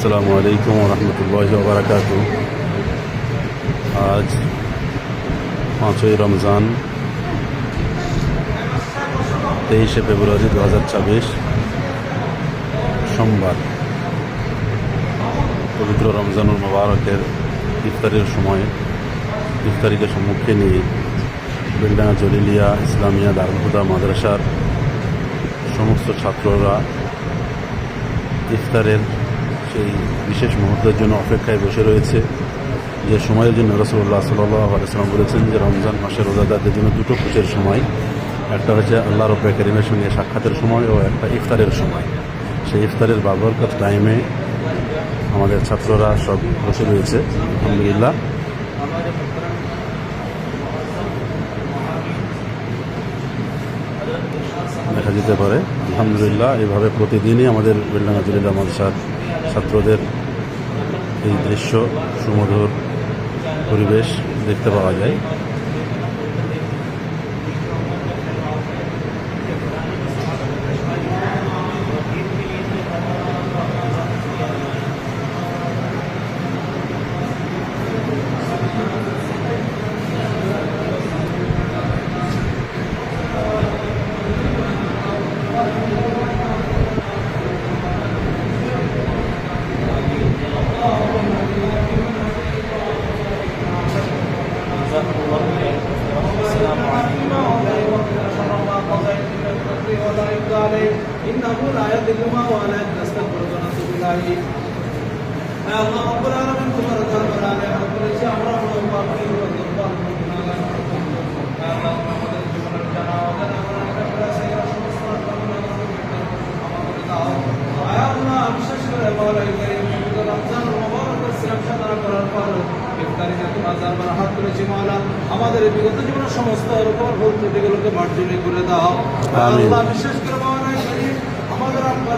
আসসালামু আলাইকুম ওয়া রাহমাতুল্লাহি ওয়া বারাকাতুহু। আজ 5ই রমজান 23শে ফেব্রুয়ারি 2024 সোমবার। পবিত্র রমজানুল মুবারকের ইফতারের সময় ইফতারিকে সম্মুখে নিয়ে বেলডাঙ্গা জলিলিয়া ইসলামিয়া দারুল হুদা মাদ্রাসার সমস্ত ছাত্ররা ইফতারের সেই বিশেষ মুহূর্তের জন্য অপেক্ষায় বসে রয়েছে, যে সময়ের জন্য রাসূলুল্লাহ সাল্লাল্লাহু আলাইহি ওয়াসাল্লাম বলেছেন যে রমজান মাসের রোজাদারদের জন্য দুটো খুঁজের সময়, একটা হচ্ছে আল্লাহ রাব্বুল কারীমের সঙ্গে সাক্ষাতের সময় ও একটা ইফতারের সময়। সেই ইফতারের বাবরকত টাইমে আমাদের ছাত্ররা সব বসে রয়েছে। আলহামদুলিল্লাহ, দেখা যেতে পারে। আলহামদুলিল্লাহ, এভাবে প্রতিদিনই আমাদের বেলডাঙ্গা জলিলিয়া মাদ্রাসার ছাত্রদের এই দৃশ্য, সুমধুর পরিবেশ দেখতে পাওয়া যায়। إنه لا يضل ما ولا نستغفرك ونتوب إليه يا الله رب العالمين তোমার দরবারে আমি আরজ করেছি আমরা পাপী ও দুর্বল গুনাহগার يا الله আমাদের জীবনের জানা অজানা আমরা সেরা সমস্ত আমাদের দাও يا الله বিশেষ করে মাওলাই করিম রমজান মুবারকের সিয়াম সাধনা করার পর ইফতারিতে তোমার দরবারে হাত তুলেছি মাওলা, আমাদের বিগত জীবনের সমস্ত ভুল ত্রুটিগুলোকে মার্জনা করে দাও। আল্লাহ বিশেষ করে মাওলাই করিম আমাদের আব্বা